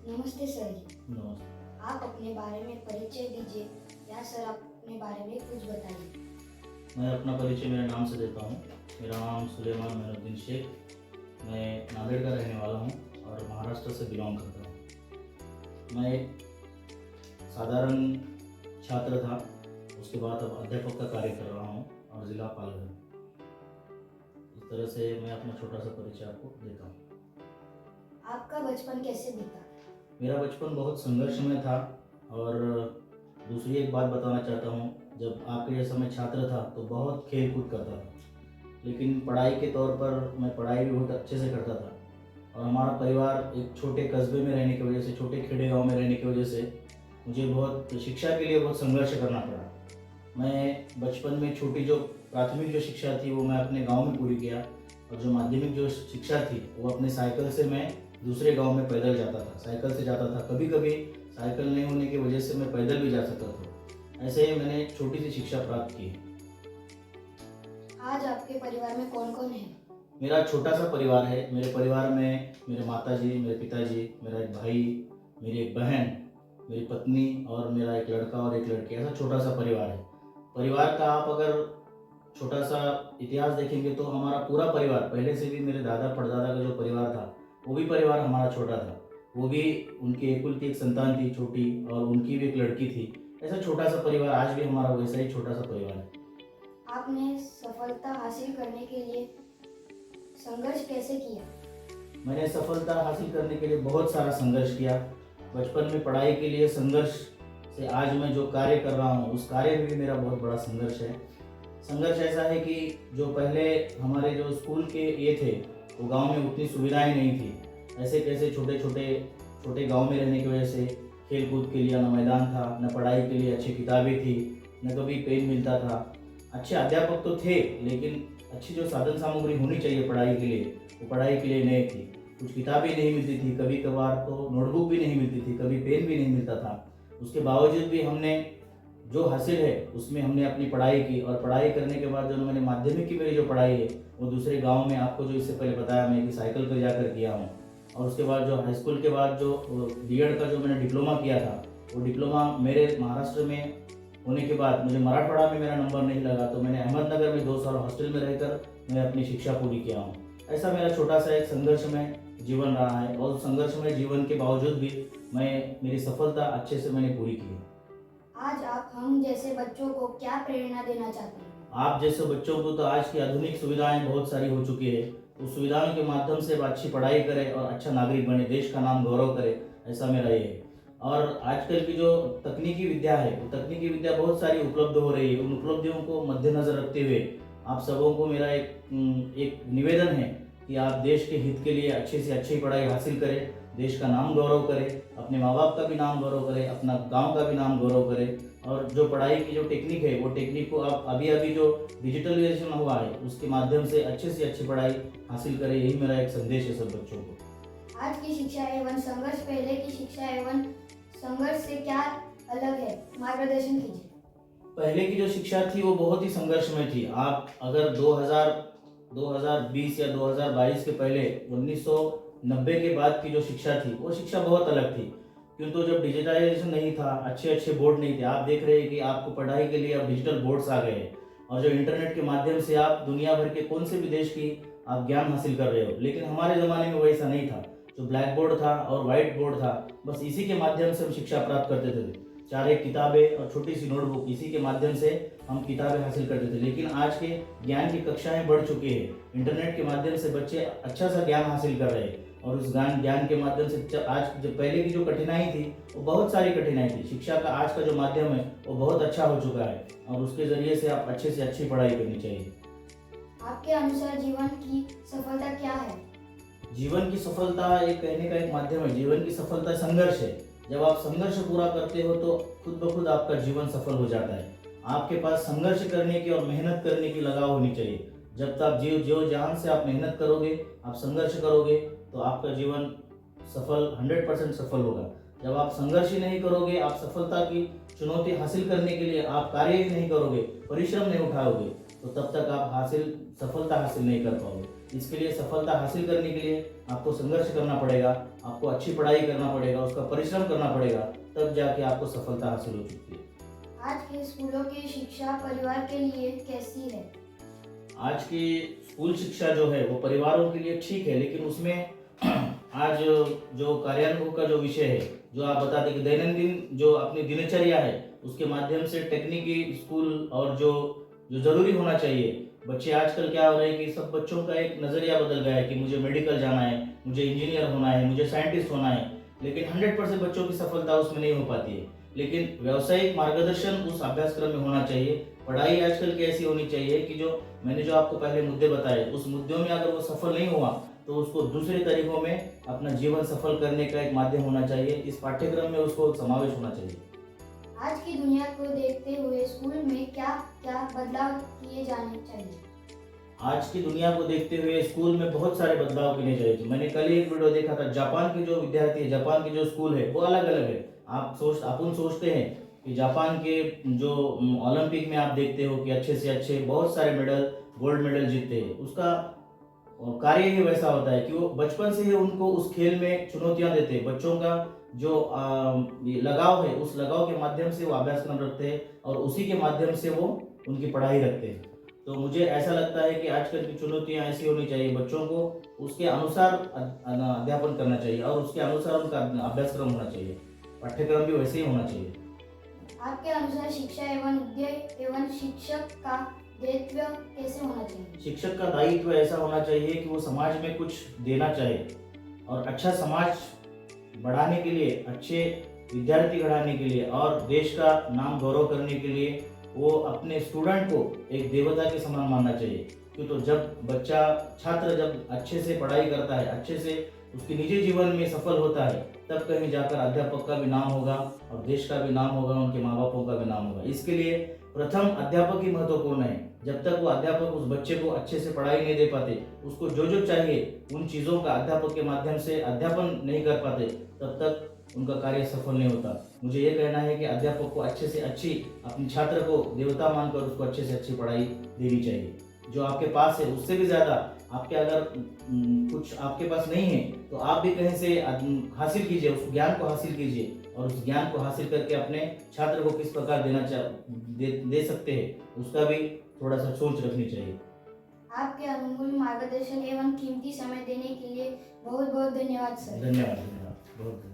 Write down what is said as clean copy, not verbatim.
नमस्ते सर जी। नमस्ते। आप अपने बारे में परिचय दीजिए या सर अपने बारे में कुछ बताइए। मैं अपना परिचय मेरे नाम से देता हूँ। मेरा नाम सुलेमान मैनुद्दीन शेख। मैं नांदेड़ का रहने वाला हूँ और महाराष्ट्र से बिलोंग करता हूँ। मैं एक साधारण छात्र था, उसके बाद अब अध्यापक का कार्य कर रहा हूँ और ज़िला पालघर। इस तरह से मैं अपना छोटा सा परिचय आपको देता हूँ। आपका बचपन कैसे बीता? मेरा बचपन बहुत संघर्षमय था और दूसरी एक बात बताना चाहता हूँ, जब आपके जैसा मैं छात्र था तो बहुत खेल कूद करता था, लेकिन पढ़ाई के तौर पर मैं पढ़ाई भी बहुत अच्छे से करता था। और हमारा परिवार एक छोटे कस्बे में रहने की वजह से, छोटे खेड़े गांव में रहने की वजह से मुझे बहुत शिक्षा के लिए बहुत संघर्ष करना पड़ा। मैं बचपन में छोटी जो प्राथमिक जो शिक्षा थी वो मैं अपने गांव में पूरी किया, और जो माध्यमिक जो शिक्षा थी वो अपने साइकिल से मैं दूसरे गांव में पैदल जाता था, साइकिल से जाता था। कभी कभी साइकिल नहीं होने की वजह से मैं पैदल भी जा सकता था। ऐसे ही मैंने एक छोटी सी शिक्षा प्राप्त की। आज आपके परिवार में कौन कौन है? मेरा छोटा सा परिवार है। मेरे परिवार में मेरे माताजी, मेरे पिताजी, मेरा एक भाई, मेरी एक बहन, मेरी पत्नी और मेरा एक लड़का और एक लड़की, ऐसा छोटा सा परिवार है। परिवार का आप अगर छोटा सा इतिहास देखेंगे तो हमारा पूरा परिवार, पहले से भी मेरे दादा परदादा का जो परिवार था वो भी परिवार हमारा छोटा था। वो भी, उनकी एक एक संतान थी छोटी, और उनकी भी एक लड़की थी। ऐसा छोटा सा परिवार आज भी हमारा वैसा ही छोटा सा परिवार है। आपने सफलता हासिल करने के लिए संघर्ष कैसे किया? मैंने सफलता हासिल करने के लिए बहुत सारा संघर्ष किया। बचपन में पढ़ाई के लिए संघर्ष से आज मैं जो कार्य कर रहा हूँ उस कार्य में भी मेरा बहुत बड़ा संघर्ष है। संघर्ष ऐसा है कि जो पहले हमारे जो स्कूल के ये थे वो गांव में उतनी सुविधाएं नहीं थी। ऐसे कैसे छोटे गांव में रहने की वजह से खेल कूद के लिए न मैदान था, न पढ़ाई के लिए अच्छी किताबें थी, न कभी पेन मिलता था। अच्छे अध्यापक तो थे, लेकिन अच्छी जो साधन सामग्री होनी चाहिए पढ़ाई के लिए वो पढ़ाई के लिए नहीं थी। कुछ किताबें नहीं मिलती थी, कभी कभार तो नोटबुक भी नहीं मिलती थी, कभी पेन भी नहीं मिलता था। उसके बावजूद भी हमने जो हासिल है उसमें हमने अपनी पढ़ाई की, और पढ़ाई करने के बाद जो मैंने माध्यमिक की मेरी जो पढ़ाई है वो दूसरे गांव में, आपको जो इससे पहले बताया मैं कि साइकिल पर जाकर किया हूँ। और उसके बाद जो हाई स्कूल के बाद जो बीएड का जो मैंने डिप्लोमा किया था, वो डिप्लोमा मेरे महाराष्ट्र में होने के बाद मुझे मराठवाड़ा में मेरा नंबर नहीं लगा, तो मैंने अहमदनगर में 2 साल हॉस्टल में रहकर मैं अपनी शिक्षा पूरी किया हूँ। ऐसा मेरा छोटा सा एक संघर्षमय जीवन रहा है, और संघर्षमय जीवन के बावजूद भी मेरी सफलता अच्छे से मैंने पूरी की है। आज आप हम जैसे बच्चों को क्या प्रेरणा देना चाहते हैं? आप जैसे बच्चों को तो आज की आधुनिक सुविधाएं बहुत सारी हो चुकी है। उस सुविधाओं के माध्यम से वो अच्छी पढ़ाई करें और अच्छा नागरिक बने, देश का नाम गौरव करे, ऐसा मेरा ये है। और आजकल की जो तकनीकी विद्या है वो तकनीकी विद्या बहुत सारी उपलब्ध हो रही है। उन उपलब्धियों को मद्देनजर रखते हुए आप सबों को मेरा एक निवेदन है कि आप देश के हित के लिए अच्छे से अच्छी पढ़ाई हासिल करें, देश का नाम गौरव करें, अपने माँ बाप का भी नाम गौरव करें, अपना गांव का भी नाम गौरव करें। और जो पढ़ाई की जो टेक्निक है वो टेक्निक को आप अभी जो डिजिटलाइजेशन हुआ है उसके माध्यम से अच्छे से अच्छी पढ़ाई हासिल करें, यही मेरा एक संदेश है सब बच्चों को। आज की शिक्षा एवं संघर्ष पहले की शिक्षा एवं संघर्ष से क्या अलग है? मार्गदर्शन कीजिए। पहले की जो शिक्षा थी वो बहुत ही संघर्षमय थी। आप अगर 2020 या 2022 के पहले 1990 के बाद की जो शिक्षा थी वो शिक्षा बहुत अलग थी, क्योंकि जब डिजिटलाइजेशन नहीं था, अच्छे बोर्ड नहीं थे। आप देख रहे हैं कि आपको पढ़ाई के लिए अब डिजिटल बोर्ड्स आ गए हैं, और जो इंटरनेट के माध्यम से आप दुनिया भर के कौन से भी देश की आप ज्ञान हासिल कर रहे हो। लेकिन हमारे ज़माने में वैसा नहीं था। जो ब्लैक बोर्ड था और वाइट बोर्ड था, बस इसी के माध्यम से हम शिक्षा प्राप्त करते थे। 4 किताबें और छोटी सी नोटबुक, इसी के माध्यम से हम किताबें हासिल करते थे। लेकिन आज के ज्ञान की कक्षाएं बढ़ चुकी है। इंटरनेट के माध्यम से बच्चे अच्छा सा ज्ञान हासिल कर रहे हैं, और उस ज्ञान के माध्यम से आज जो पहले की जो कठिनाई थी वो बहुत सारी कठिनाई थी। शिक्षा का आज का जो माध्यम है वो बहुत अच्छा हो चुका है, और उसके ज़रिए से आप अच्छे से अच्छी पढ़ाई करनी चाहिए। आपके अनुसार जीवन की सफलता क्या है? जीवन की सफलता एक कहने का एक माध्यम है। जीवन की सफलता संघर्ष है। जब आप संघर्ष पूरा करते हो तो खुद ब खुद आपका जीवन सफल हो जाता है। आपके पास संघर्ष करने की और मेहनत करने की लगाव होनी चाहिए। जब तक जो जान से आप मेहनत करोगे, आप संघर्ष करोगे, तो आपका जीवन सफल 100% सफल होगा। जब आप संघर्ष ही नहीं करोगे, आप सफलता की चुनौती हासिल करने के लिए आप कार्य ही नहीं करोगे, परिश्रम नहीं उठाओगे, तो तब तक आप सफलता हासिल नहीं कर पाओगे। इसके लिए सफलता हासिल करने के लिए आपको संघर्ष करना पड़ेगा, आपको अच्छी पढ़ाई करना पड़ेगा, उसका परिश्रम करना पड़ेगा, तब जाके आपको सफलता हासिल हो सकती है। आज के स्कूलों की शिक्षा परिवार के लिए कैसी है? आज की स्कूल शिक्षा जो है वो परिवारों के लिए ठीक है, लेकिन उसमें आज जो कार्यान्वयन का जो विषय है, जो आप बताते कि दैनंदिन जो अपनी दिनचर्या है उसके माध्यम से तकनीकी स्कूल और जो जो ज़रूरी होना चाहिए, बच्चे आजकल क्या हो रहे हैं कि सब बच्चों का एक नज़रिया बदल गया है कि मुझे मेडिकल जाना है, मुझे इंजीनियर होना है, मुझे साइंटिस्ट होना है, लेकिन 100% बच्चों की सफलता उसमें नहीं हो पाती है। लेकिन व्यावसायिक मार्गदर्शन उस अभ्यासक्रम में होना चाहिए। पढ़ाई आजकल की ऐसी होनी चाहिए कि जो मैंने जो आपको पहले मुद्दे बताए, उस मुद्दों में अगर वो सफल नहीं हुआ तो उसको दूसरे तरीकों में अपना जीवन सफल करने का एक माध्यम होना चाहिए। इस पाठ्यक्रम में उसको समावेश होना चाहिए। आज की दुनिया को देखते हुए स्कूल में क्या क्या बदलाव किए जाने चाहिए? आज की दुनिया को देखते हुए स्कूल में बहुत सारे बदलाव करने चाहिए। तो मैंने कल ही एक वीडियो देखा था, जापान के जो विद्यार्थी है, जापान के जो स्कूल है वो अलग अलग है। अपन सोचते हैं कि जापान के जो ओलंपिक में आप देखते हो कि अच्छे से अच्छे बहुत सारे मेडल, गोल्ड मेडल जीतते हैं, उसका कार्य ही वैसा होता है कि वो बचपन से ही उनको उस खेल में चुनौतियां देते हैं। बच्चों का जो ये लगाव है, उस लगाव के माध्यम से वो अभ्यासक्रम रखते हैं और उसी के माध्यम से वो उनकी पढ़ाई रखते हैं। तो मुझे ऐसा लगता है कि आजकल की चुनौतियां ऐसी होनी चाहिए, बच्चों को उसके अनुसार अध्यापन करना चाहिए और उसके अनुसार उनका अभ्यासक्रम होना चाहिए, पाठ्यक्रम भी वैसे ही होना चाहिए। आपके अनुसार शिक्षा एवं उद्योग एवं शिक्षक का दायित्व कैसे होना चाहिए? शिक्षक का दायित्व ऐसा होना चाहिए कि वो समाज में कुछ देना चाहे और अच्छा समाज बढ़ाने के लिए, अच्छे विद्यार्थी बढ़ाने के लिए और देश का नाम गौरव करने के लिए वो अपने स्टूडेंट को एक देवता के समान मानना चाहिए। क्यों, तो जब छात्र जब अच्छे से पढ़ाई करता है, अच्छे से उसके निजी जीवन में सफल होता है, तब कहीं जाकर अध्यापक का भी नाम होगा और देश का भी नाम होगा, उनके माँ बापों का भी नाम होगा। इसके लिए प्रथम अध्यापक ही महत्वपूर्ण है। जब तक वो अध्यापक उस बच्चे को अच्छे से पढ़ाई नहीं दे पाते, उसको जो जो चाहिए उन चीज़ों का अध्यापक के माध्यम से अध्यापन नहीं कर पाते, तब तक उनका कार्य सफल नहीं होता। मुझे ये कहना है कि अध्यापक को अच्छे से अच्छी, अपने छात्र को देवता मानकर उसको अच्छे से अच्छी पढ़ाई देनी चाहिए। जो आपके पास है उससे भी ज़्यादा आपके अगर कुछ आपके पास नहीं है तो आप भी कहीं से हासिल कीजिए, उस ज्ञान को हासिल कीजिए और उस ज्ञान को हासिल करके अपने छात्र को किस प्रकार दे सकते हैं, उसका भी थोड़ा सा सोच रखनी चाहिए। आपके अमूल्य मार्गदर्शन एवं कीमती समय देने के लिए बहुत बहुत धन्यवाद सर। धन्यवाद, धन्यवाद, बहुत।